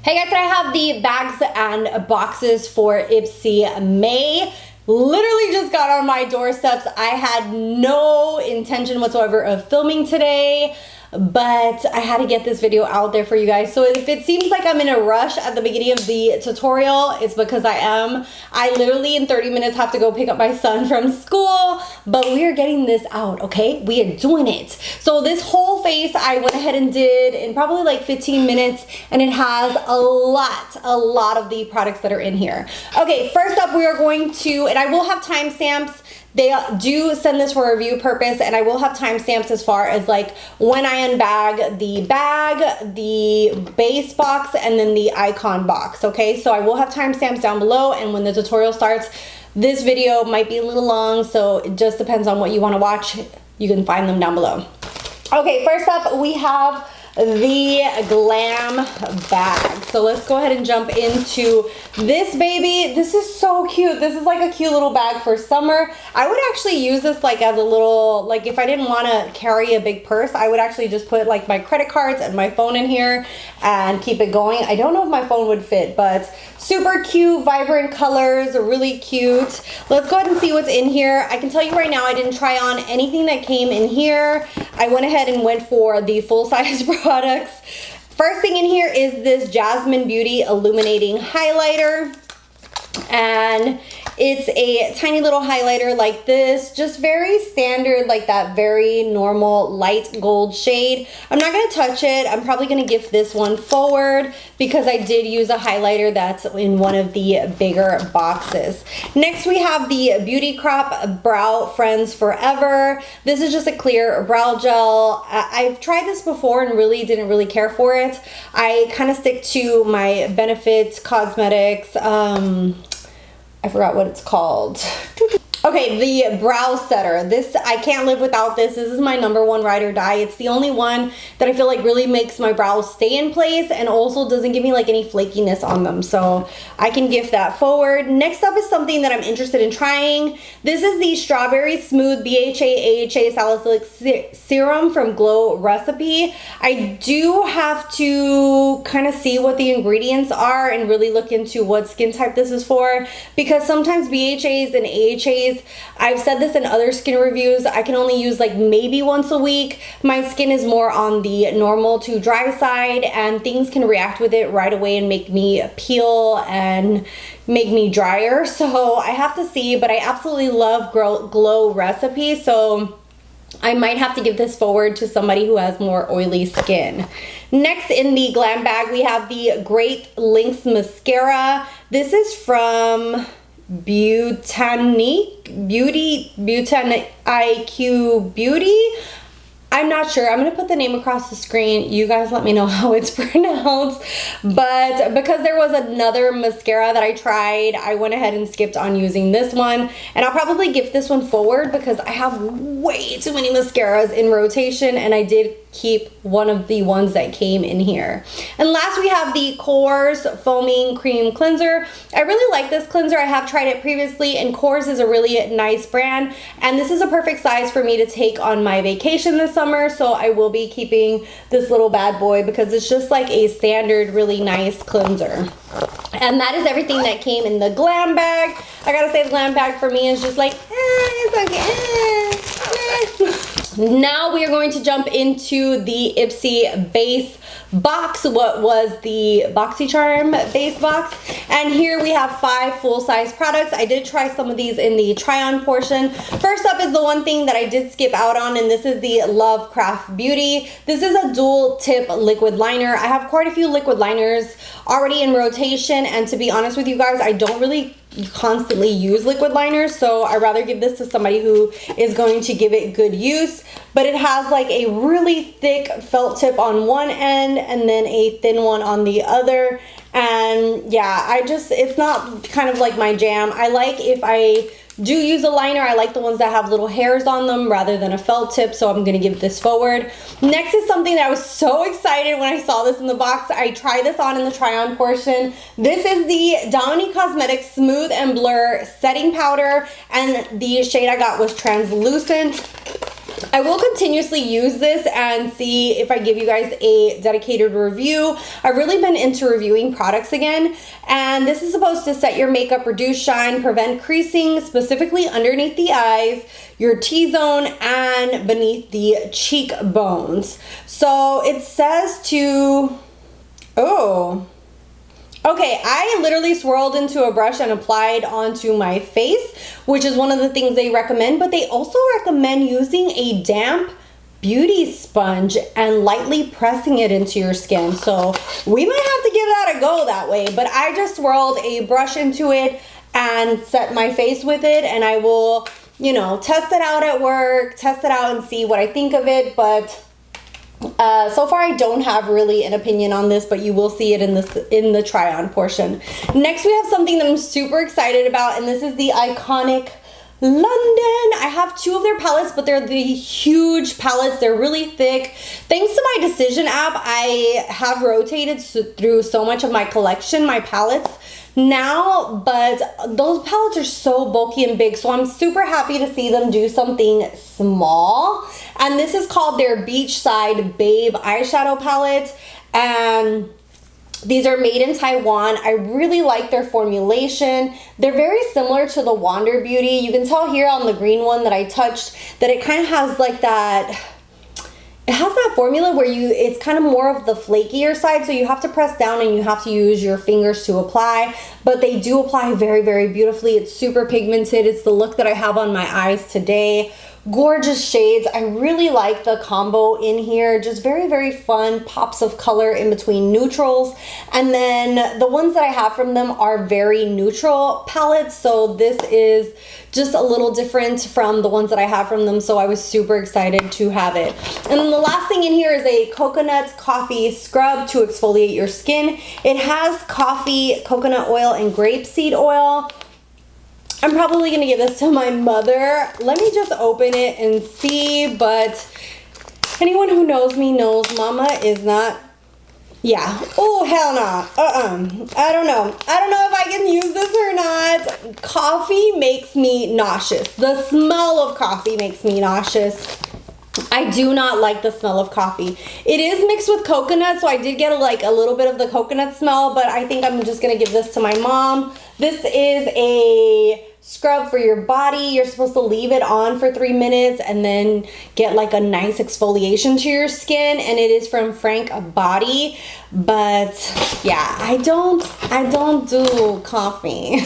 Hey guys, I have the bags and boxes for Ipsy May. Literally just got on my doorsteps. I had no intention whatsoever of filming today, but I had to get this video out there for you guys. So if it seems like I'm in a rush at the beginning of the tutorial, it's because I am. I literally in 30 minutes have to go pick up my son from school, but we are getting this out, okay? We are doing it. So this whole face I went ahead and did in probably like 15 minutes, and it has a lot of the products that are in here. Okay, first up we are going to, and I will have timestamps. They do send this for review purpose, and I will have timestamps as far as like when I unbag the bag, the base box, and then the icon box, okay? So I will have timestamps down below, and when the tutorial starts, this video might be a little long, so it just depends on what you want to watch. You can find them down below. Okay, first up we have the Glam bag. So let's go ahead and jump into this baby. This is so cute. This is like a cute little bag for summer. I would actually use this like as a little, like if I didn't want to carry a big purse, I would actually just put like my credit cards and my phone in here and keep it going. I don't know if my phone would fit, but super cute, vibrant colors, really cute. Let's go ahead and see what's in here. I can tell you right now, I didn't try on anything that came in here. I went ahead and went for the full-size products. First thing in here is this Jasmine Beauty Illuminating Highlighter, and it's a tiny little highlighter like this, just very standard, like that very normal light gold shade. I'm not going to touch it. I'm probably going to gift this one forward because I did use a highlighter that's in one of the bigger boxes. Next we have the Beauty Crop Brow Friends Forever. This is just a clear brow gel. I've tried this before and really didn't really care for it. I kind of stick to my Benefit Cosmetics, I forgot what it's called. Okay, the brow setter. This, I can't live without this. This is my #1 ride or die. It's the only one that I feel like really makes my brows stay in place and also doesn't give me like any flakiness on them. So I can gift that forward. Next up is something that I'm interested in trying. This is the Strawberry Smooth BHA AHA Salicylic Serum from Glow Recipe. I do have to kind of see what the ingredients are and really look into what skin type this is for, because sometimes BHAs and AHAs, I've said this in other skin reviews, I can only use like maybe once a week. My skin is more on the normal to dry side, and things can react with it right away and make me peel and make me drier. So I have to see, but I absolutely love Glow Recipe, so I might have to give this forward to somebody who has more oily skin. Next in the Glam bag, we have the Great Lengths Mascara. This is from Botanique IQ Beauty. I'm not sure. I'm going to put the name across the screen. You guys let me know how it's pronounced. But because there was another mascara that I tried, I went ahead and skipped on using this one. And I'll probably gift this one forward because I have way too many mascaras in rotation, and I did keep one of the ones that came in here. And last we have the Kors Foaming Cream Cleanser. I really like this cleanser. I have tried it previously, and Kors is a really nice brand, and this is a perfect size for me to take on my vacation this summer. So I will be keeping this little bad boy because it's just like a standard really nice cleanser. And that is everything that came in the Glam bag. I gotta say, the Glam bag for me is just like it's okay. Now we are going to jump into the Ipsy base box, what was the BoxyCharm base box. And here we have 5 full-size products. I did try some of these in the try-on portion. First up is the one thing that I did skip out on, and this is the Lovecraft Beauty. This is a dual tip liquid liner. I have quite a few liquid liners already in rotation, and to be honest with you guys, I don't really constantly use liquid liners, so I'd rather give this to somebody who is going to give it good use. But it has like a really thick felt tip on one end and then a thin one on the other, and yeah, it's not kind of like my jam. I like, if I do use a liner, I like the ones that have little hairs on them rather than a felt tip, so I'm gonna give this forward. Next is something that I was so excited when I saw this in the box. I tried this on in the try-on portion. This is the Dominique Cosmetics Smooth and Blur Setting Powder, and the shade I got was Translucent. I will continuously use this and see if I give you guys a dedicated review. I've really been into reviewing products again, and this is supposed to set your makeup, reduce shine, prevent creasing, specifically underneath the eyes, your T-zone, and beneath the cheekbones. So it says to, okay, I literally swirled into a brush and applied onto my face, which is one of the things they recommend, but they also recommend using a damp beauty sponge and lightly pressing it into your skin. So we might have to give that a go that way, but I just swirled a brush into it and set my face with it, and I will, you know, test it out at work, test it out and see what I think of it, but so far I don't have really an opinion on this, but you will see it in the try on portion. Next we have something that I'm super excited about, and this is the iconic London. I have two of their palettes, but they're the huge palettes. They're really thick. Thanks to my Decision app, I have rotated through so much of my collection, my palettes now, but those palettes are so bulky and big, so I'm super happy to see them do something small. And this is called their Beachside Babe eyeshadow palette, and these are made in Taiwan. I really like their formulation. They're very similar to the Wander Beauty. You can tell here on the green one that I touched that it kind of has like that, it has that formula where it's kind of more of the flakier side, so you have to press down and you have to use your fingers to apply, but they do apply very, very beautifully. It's super pigmented. It's the look that I have on my eyes today. Gorgeous shades. I really like the combo in here. Just very, very fun pops of color in between neutrals. And then the ones that I have from them are very neutral palettes. So this is just a little different from the ones that I have from them. So I was super excited to have it. And then the last thing in here is a coconut coffee scrub to exfoliate your skin. It has coffee, coconut oil, and grapeseed oil. I'm probably gonna give this to my mother. Let me just open it and see, but anyone who knows me knows mama is not, yeah. Oh, hell no. I don't know. I don't know if I can use this or not. Coffee makes me nauseous. The smell of coffee makes me nauseous. I do not like the smell of coffee. It is mixed with coconut, so I did get like a little bit of the coconut smell, but I think I'm just gonna give this to my mom. This is a scrub for your body. You're supposed to leave it on for 3 minutes and then get like a nice exfoliation to your skin, and it is from Frank Body. But yeah, I don't do coffee.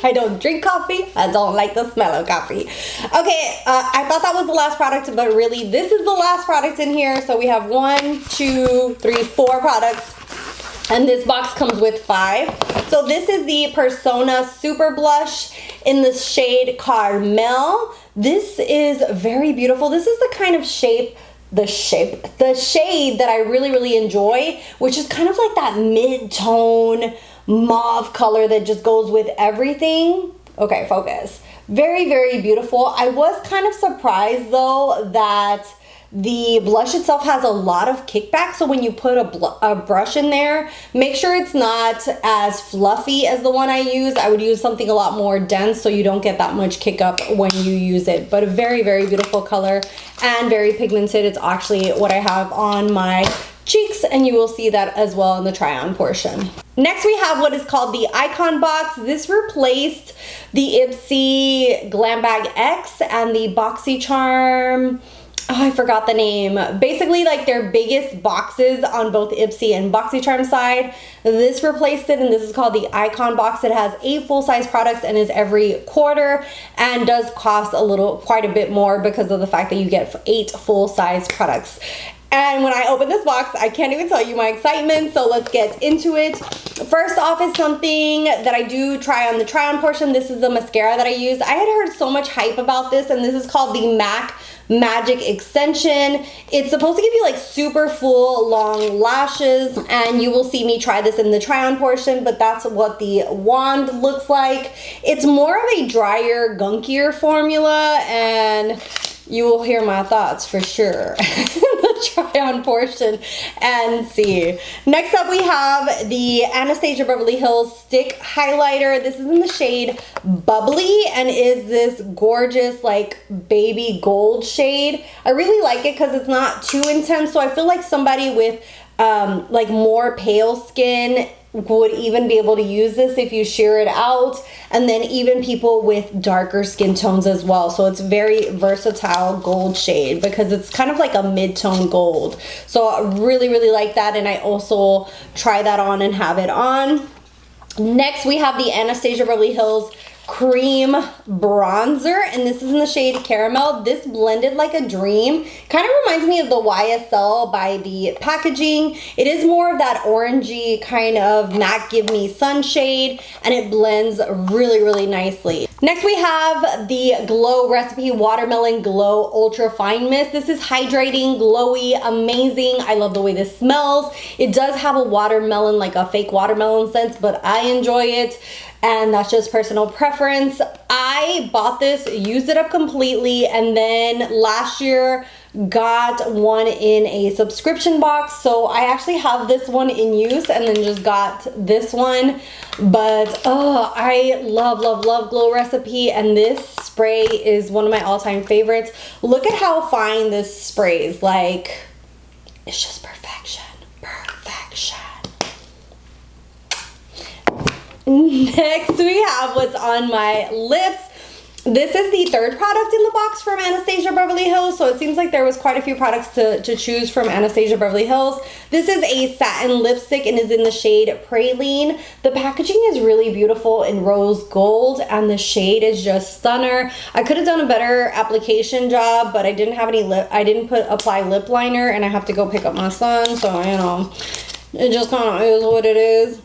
I don't drink coffee. I don't like the smell of coffee. Okay, I thought that was the last product, but really this is the last product in here. So we have 1, 2, 3, 4 products. And this box comes with 5. So this is the Persona Super Blush in the shade Caramel. This is very beautiful. This is the kind of shade that I really, really enjoy, which is kind of like that mid-tone mauve color that just goes with everything. Okay, focus. Very, very beautiful. I was kind of surprised though that the blush itself has a lot of kickback, so when you put a brush in there, make sure it's not as fluffy as the one I use. I would use something a lot more dense so you don't get that much kick up when you use it. But a very, very beautiful color and very pigmented. It's actually what I have on my cheeks, and you will see that as well in the try on portion. Next we have what is called the Icon Box. This replaced the Ipsy GLAMBAG X and the BoxyCharm, oh, I forgot the name. Basically like their biggest boxes on both Ipsy and BoxyCharm side. This replaced it, and this is called the Icon Box. It has 8 full-size products and is every quarter, and does cost quite a bit more because of the fact that you get 8 full-size products. And when I opened this box, I can't even tell you my excitement, so let's get into it. First off is something that I do try on the try-on portion. This is the mascara that I used. I had heard so much hype about this, and this is called the MAC Magic Extension. It's supposed to give you like super full long lashes, and you will see me try this in the try-on portion, but that's what the wand looks like. It's more of a drier, gunkier formula, and you will hear my thoughts for sure. The the try on portion and see. Next up we have the Anastasia Beverly Hills Stick Highlighter. This is in the shade Bubbly and is this gorgeous like baby gold shade. I really like it because it's not too intense, so I feel like somebody with like more pale skin would even be able to use this if you sheer it out, and then even people with darker skin tones as well. So it's very versatile gold shade because it's kind of like a mid-tone gold. So I really like that, and I also try that on and have it on. Next we have the Anastasia Beverly Hills Cream Bronzer, and this is in the shade Caramel. This blended like a dream. Kind of reminds me of the YSL by the packaging. It is more of that orangey kind of matte give me sun shade, and it blends really nicely. Next we have the Glow Recipe Watermelon Glow Ultra Fine Mist. This is hydrating, glowy, amazing. I love the way this smells. It does have a watermelon, like a fake watermelon scent, but I enjoy it, and that's just personal preference. I bought this, used it up completely, and then last year got one in a subscription box. So I actually have this one in use and then just got this one. But I love Glow Recipe, and this spray is one of my all-time favorites. Look at how fine this sprays. Like, it's just perfection. Next we have what's on my lips. This is the third product in the box from Anastasia Beverly Hills, so it seems like there was quite a few products to choose from Anastasia Beverly Hills. This is a satin lipstick and is in the shade Praline. The packaging is really beautiful in rose gold, and the shade is just stunner. I could have done a better application job, but I didn't have any apply lip liner, and I have to go pick up my son, so you know, it just kind of is what it is.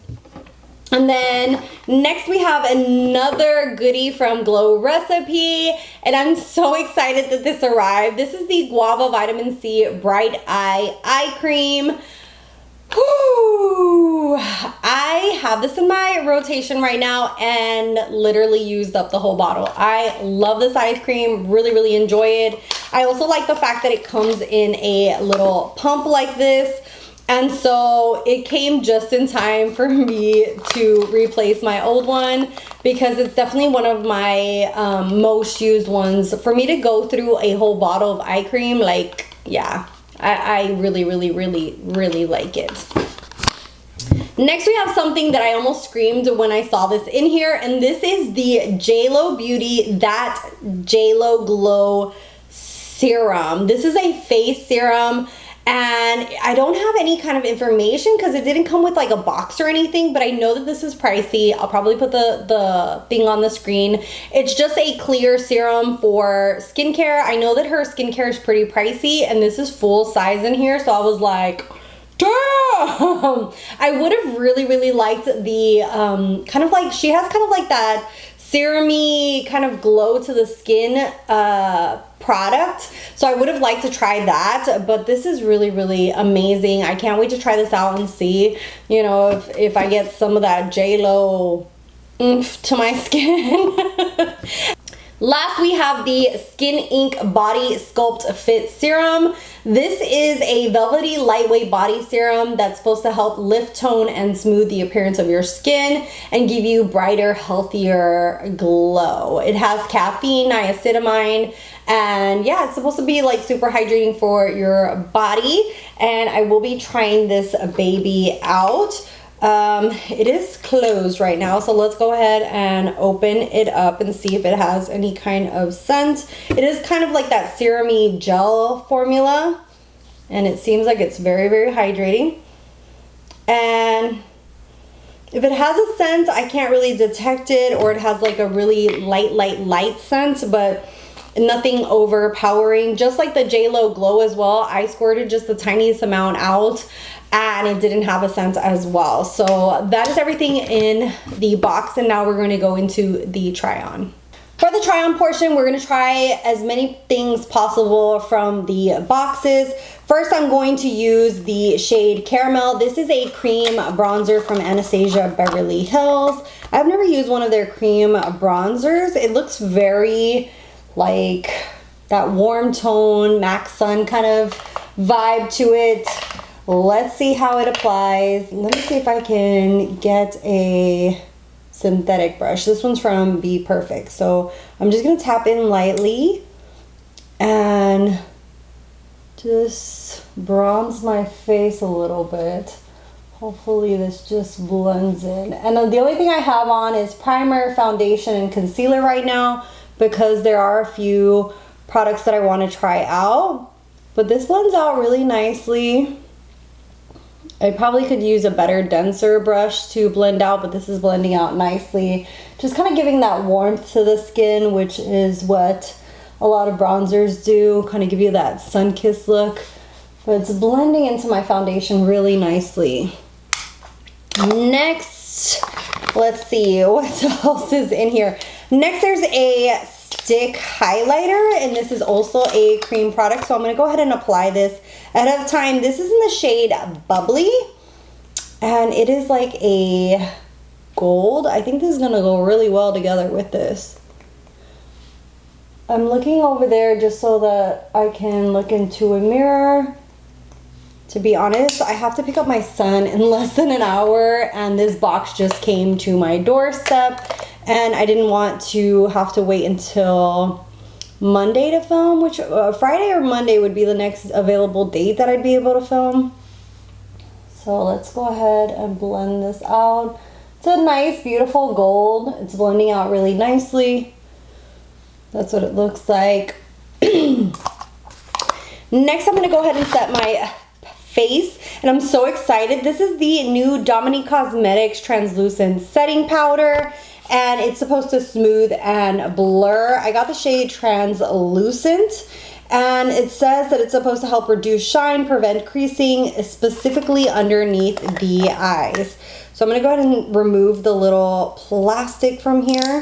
And then next we have another goodie from Glow Recipe, and I'm so excited that this arrived. This is the Guava Vitamin C Bright Eye Cream. Whew. I have this in my rotation right now and literally used up the whole bottle. I love this eye cream, really enjoy it. I also like the fact that it comes in a little pump like this. And so it came just in time for me to replace my old one, because it's definitely one of my most used ones. For me to go through a whole bottle of eye cream, like, yeah, I really like it. Next we have something that I almost screamed when I saw this in here, and this is the JLo Beauty That JLo Glow Serum. This is a face serum. And I don't have any kind of information because it didn't come with like a box or anything, but I know that this is pricey. I'll probably put the thing on the screen. It's just a clear serum for skincare. I know that her skincare is pretty pricey, and this is full size in here, so I was like, damn! I would have really liked the kind of like, she has kind of like that serum-y kind of glow to the skin product, so I would have liked to try that, but this is really amazing. I can't wait to try this out and see, you know, if I get some of that JLo oomph to my skin. Last we have the Skin Inc Body Sculpt Fit Serum. This is a velvety lightweight body serum that's supposed to help lift, tone, and smooth the appearance of your skin and give you brighter, healthier glow. It has caffeine, niacinamide, and yeah, it's supposed to be like super hydrating for your body. And I will be trying this baby out. It is closed right now, so let's go ahead and open it up and see if it has any kind of scent. It is kind of like that serum-y gel formula, and it seems like it's very hydrating. And if it has a scent, I can't really detect it, or it has like a really light scent, but nothing overpowering. Just like the JLo Glow as well, I squirted just the tiniest amount out, and it didn't have a scent as well. So that is everything in the box, and now we're going to go into the try on. For the try on portion, we're going to try as many things possible from the boxes. First, I'm going to use the shade Caramel. This is a cream bronzer from Anastasia Beverly Hills. I've never used one of their cream bronzers. It looks very like that warm tone, Mac Sun kind of vibe to it. Let's see how it applies. Let me see if I can get a synthetic brush. This one's from Be Perfect. So I'm just gonna tap in lightly and just bronze my face a little bit. Hopefully this just blends in. And the only thing I have on is primer, foundation, and concealer right now because there are a few products that I want to try out. But this blends out really nicely. I probably could use a better, denser brush to blend out, but this is blending out nicely. Just kind of giving that warmth to the skin, which is what a lot of bronzers do, kind of give you that sun-kissed look. But it's blending into my foundation really nicely. Next, let's see what else is in here. Next, there's a stick highlighter, and this is also a cream product, so I'm going to go ahead and apply this ahead of time. This is in the shade Bubbly, and it is like a gold. I think this is going to go really well together with this. I'm looking over there just so that I can look into a mirror. To be honest, I have to pick up my son in less than an hour, and this box just came to my doorstep, and I didn't want to have to wait until Monday to film, which Friday or Monday would be the next available date that I'd be able to film. So let's go ahead and blend this out. It's a nice, beautiful gold. It's blending out really nicely. That's what it looks like. Next, I'm going to go ahead and set my face, and I'm so excited. This is the new Dominique Cosmetics translucent setting powder, and it's supposed to smooth and blur. I got the shade translucent, and it says that it's supposed to help reduce shine, prevent creasing, specifically underneath the eyes. So I'm going to go ahead and remove the little plastic from here.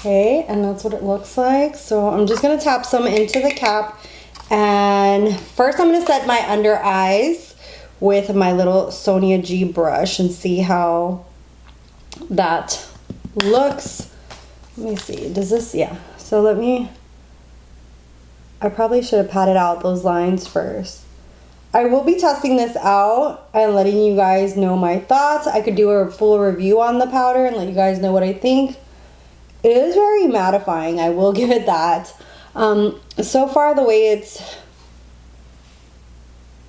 Okay, and that's what it looks like. So I'm just going to tap some into the cap, and first I'm going to set my under eyes with my little Sonia G brush and see how that looks. Let me see, does this, yeah. So I probably should have patted out those lines first. I will be testing this out and letting you guys know my thoughts. I could do a full review on the powder and let you guys know what I think. It is very mattifying, I will give it that. So far the way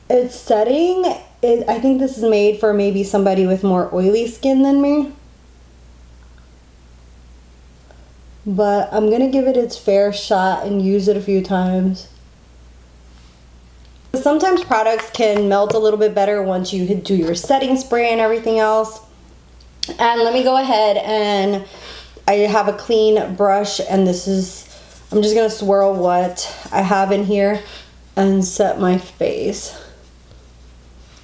it's setting, I think this is made for maybe somebody with more oily skin than me. But I'm gonna give it its fair shot and use it a few times. Sometimes products can melt a little bit better once you do your setting spray and everything else. And let me go ahead, and I have a clean brush, and I'm just gonna swirl what I have in here and set my face.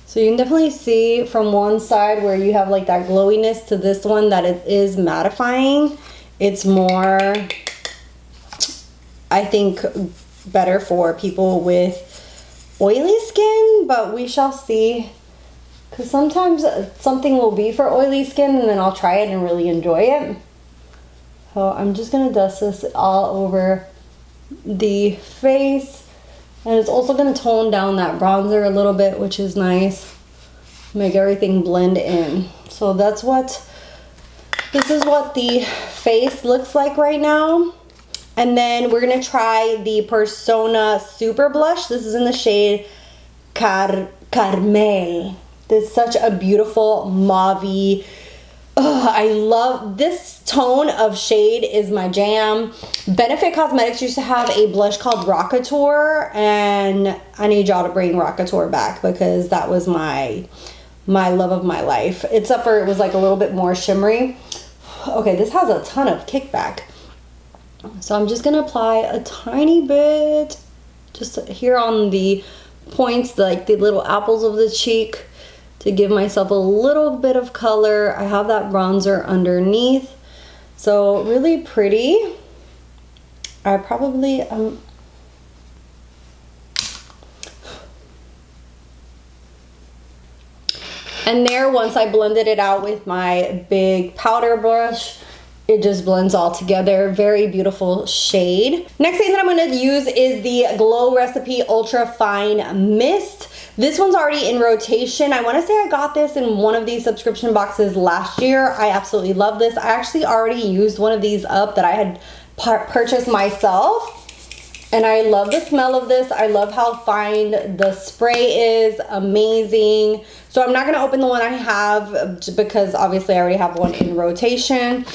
So you can definitely see from one side where you have like that glowiness to this one that it is mattifying. It's more, I think, better for people with oily skin, but we shall see. Because sometimes something will be for oily skin and then I'll try it and really enjoy it. So I'm just going to dust this all over the face. And it's also going to tone down that bronzer a little bit, which is nice. Make everything blend in. So this is what the face looks like right now. And then we're going to try the Persona Super Blush. This is in the shade Carmel. This is such a beautiful mauve-y. I love this tone of shade, is my jam. Benefit Cosmetics used to have a blush called Rockateur, and I need y'all to bring Rockateur back because that was my love of my life. Except for it was like a little bit more shimmery. Okay, this has a ton of kickback. So I'm just gonna apply a tiny bit just here on the points, like the little apples of the cheek, to give myself a little bit of color. I have that bronzer underneath, so really pretty. I probably And there, once I blended it out with my big powder brush, it just blends all together. Very beautiful shade. Next thing that I'm gonna use is the Glow Recipe Ultra Fine Mist. This one's already in rotation. I wanna say I got this in one of these subscription boxes last year. I absolutely love this. I actually already used one of these up that I had purchased myself. And I love the smell of this. I love how fine the spray is. Amazing. So I'm not gonna open the one I have because obviously I already have one in rotation.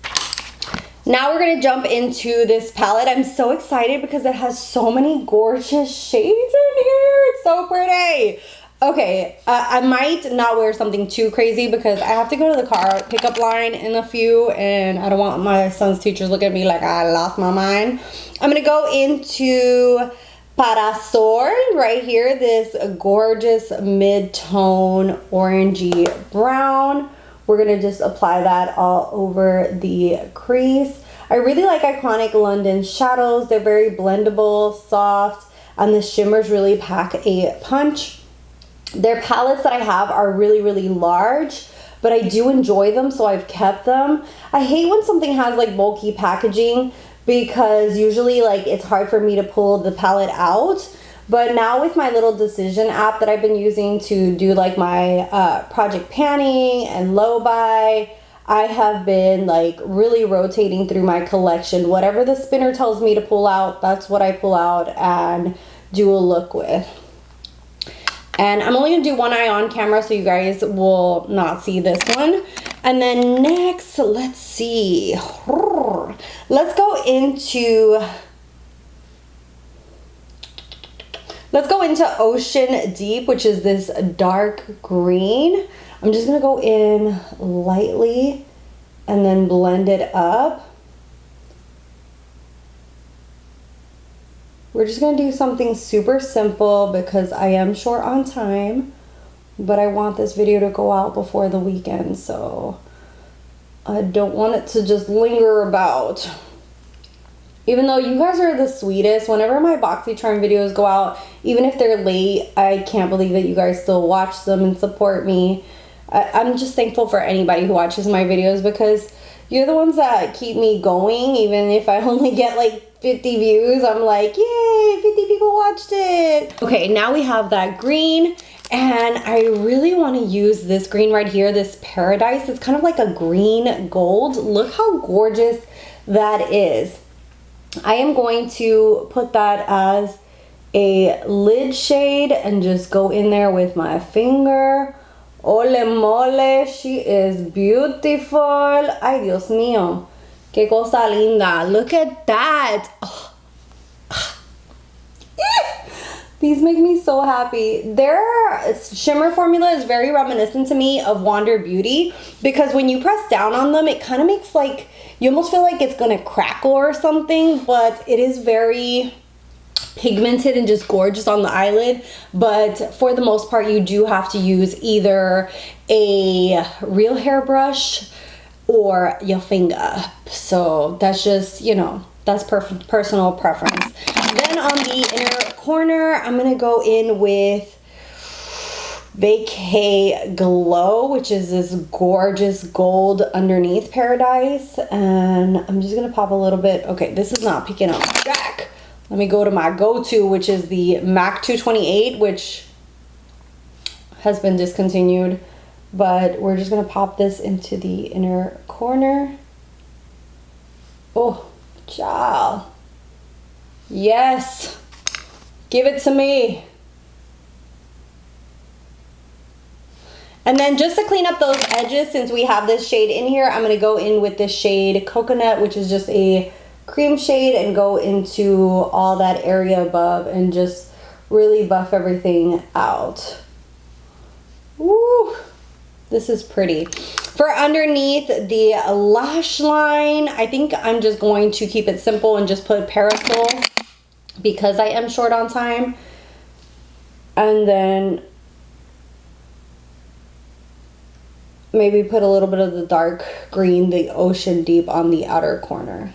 Now we're gonna jump into this palette. I'm so excited because it has so many gorgeous shades in here. It's so pretty. Okay, I might not wear something too crazy because I have to go to the car pickup line in a few, and I don't want my son's teachers looking at me like I lost my mind. I'm gonna go into Parasol right here, this gorgeous mid-tone orangey brown. We're gonna just apply that all over the crease. I really like Iconic London shadows. They're very blendable, soft, and the shimmers really pack a punch. Their palettes that I have are really, really large, but I do enjoy them, so I've kept them. I hate when something has like bulky packaging because usually like it's hard for me to pull the palette out. But now with my little decision app that I've been using to do like my project panning and low buy, I have been like really rotating through my collection. Whatever the spinner tells me to pull out, that's what I pull out and do a look with. And I'm only gonna do one eye on camera so you guys will not see this one. And then next, let's see. Let's go into Ocean Deep, which is this dark green. I'm just gonna go in lightly and then blend it up. We're just gonna do something super simple because I am short on time, but I want this video to go out before the weekend, so I don't want it to just linger about. Even though you guys are the sweetest, whenever my BoxyCharm videos go out, even if they're late, I can't believe that you guys still watch them and support me. I'm just thankful for anybody who watches my videos because you're the ones that keep me going. Even if I only get like 50 views, I'm like, yay, 50 people watched it. Okay, now we have that green, and I really want to use this green right here, this Paradise. It's kind of like a green gold. Look how gorgeous that is. I am going to put that as a lid shade and just go in there with my finger. Ole mole, she is beautiful. Ay, Dios mío. Qué cosa linda. Look at that. Oh. These make me so happy. Their shimmer formula is very reminiscent to me of Wander Beauty because when you press down on them, it kind of makes like, you almost feel like it's gonna crackle or something, but it is very pigmented and just gorgeous on the eyelid. But for the most part, you do have to use either a real hairbrush or your finger. So that's just, you know, that's personal preference. Then on the inner corner, I'm gonna go in with Vacay Glow, which is this gorgeous gold underneath Paradise. And I'm just gonna pop a little bit. Okay, this is not picking up jack. Let me go to my go-to, which is the MAC 228, which has been discontinued. But we're just gonna pop this into the inner corner. Oh, child. Yes, give it to me. And then just to clean up those edges, since we have this shade in here, I'm gonna go in with this shade Coconut, which is just a cream shade, and go into all that area above and just really buff everything out. Woo, this is pretty. For underneath the lash line, I think I'm just going to keep it simple and just put Parasol because I am short on time. And then maybe put a little bit of the dark green, the Ocean Deep, on the outer corner.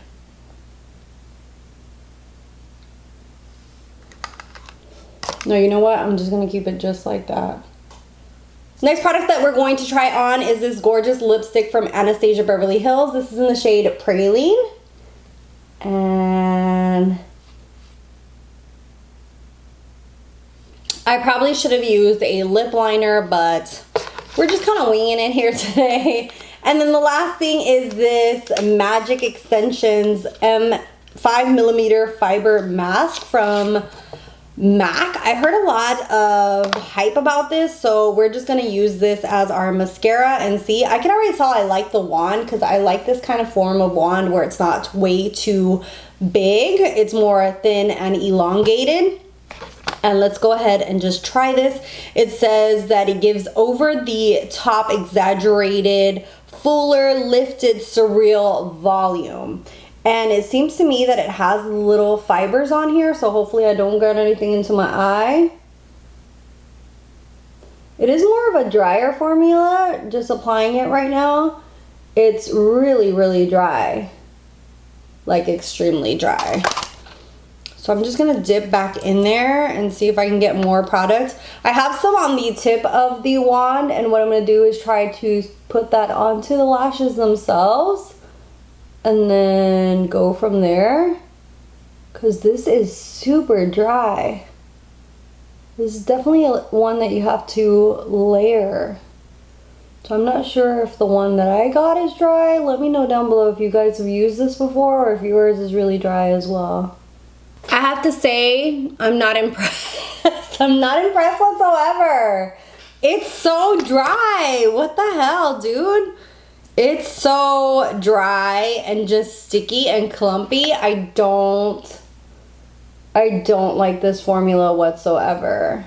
No, you know what? I'm just gonna keep it just like that. Next product that we're going to try on is this gorgeous lipstick from Anastasia Beverly Hills. This is in the shade Praline. And I probably should have used a lip liner, but we're just kind of winging it here today. And then the last thing is this Magic Extensions M5mm fiber mask from MAC. I heard a lot of hype about this, so we're just gonna use this as our mascara and see. I can already tell I like the wand because I like this kind of form of wand where it's not way too big. It's more thin and elongated. And let's go ahead and just try this. It says that it gives over the top exaggerated, fuller, lifted, surreal volume. And it seems to me that it has little fibers on here, so hopefully I don't get anything into my eye. It is more of a drier formula, just applying it right now. It's really, really dry. Like extremely dry. So I'm just gonna dip back in there and see if I can get more product. I have some on the tip of the wand, and what I'm gonna do is try to put that onto the lashes themselves and then go from there, because this is super dry. This is definitely one that you have to layer. So I'm not sure if the one that I got is dry. Let me know down below if you guys have used this before or if yours is really dry as well. I have to say, I'm not impressed. I'm not impressed whatsoever. It's so dry. What the hell, dude? It's so dry and just sticky and clumpy. I don't like this formula whatsoever.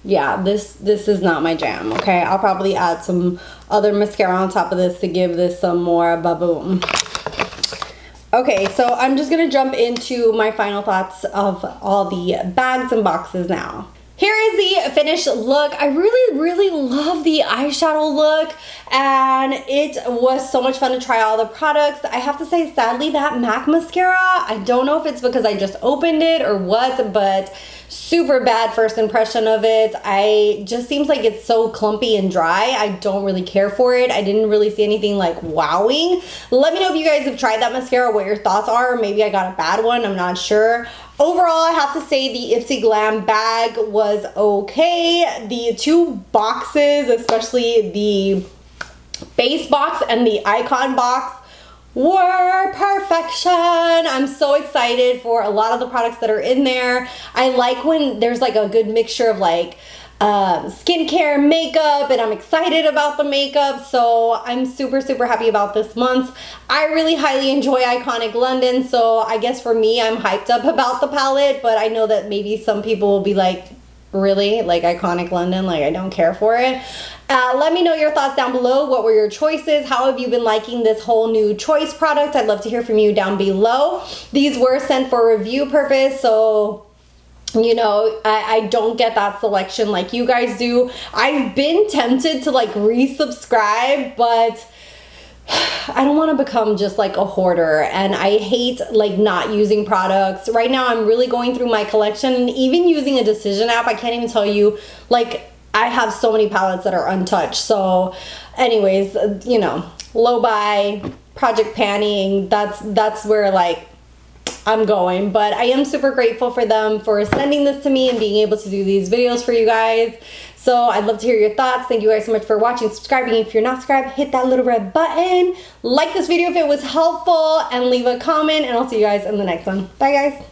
Yeah, this is not my jam, okay? I'll probably add some other mascara on top of this to give this some more ba-boom. Okay, so I'm just gonna jump into my final thoughts of all the bags and boxes now. Here is the finished look. I really, really love the eyeshadow look, and it was so much fun to try all the products. I have to say, sadly, that MAC mascara, I don't know if it's because I just opened it or what, but super bad first impression of it. I just seems like it's so clumpy and dry. I don't really care for it. I didn't really see anything like wowing. Let me know if you guys have tried that mascara, what your thoughts are. Maybe I got a bad one, I'm not sure. Overall, I have to say the Ipsy Glam bag was okay. The two boxes, especially the base box and the icon box, were perfection. I'm so excited for a lot of the products that are in there. I like when there's like a good mixture of like skincare, makeup, and I'm excited about the makeup, so I'm super, super happy about this month. I really highly enjoy Iconic London, so I guess for me, I'm hyped up about the palette, but I know that maybe some people will be like, really? Like Iconic London? Like I don't care for it. Let me know your thoughts down below. What were your choices? How have you been liking this whole new choice product? I'd love to hear from you down below. These were sent for review purpose, so you know, I don't get that selection like you guys do. I've been tempted to like resubscribe, but I don't want to become just like a hoarder, and I hate like not using products. Right now I'm really going through my collection, and even using a decision app, I can't even tell you, like I have so many palettes that are untouched. So anyways, you know, low buy, project panning, that's where like I'm going. But I am super grateful for them for sending this to me and being able to do these videos for you guys. So I'd love to hear your thoughts. Thank you guys so much for watching, subscribing. If you're not subscribed, hit that little red button. Like this video if it was helpful, and leave a comment, and I'll see you guys in the next one. Bye guys.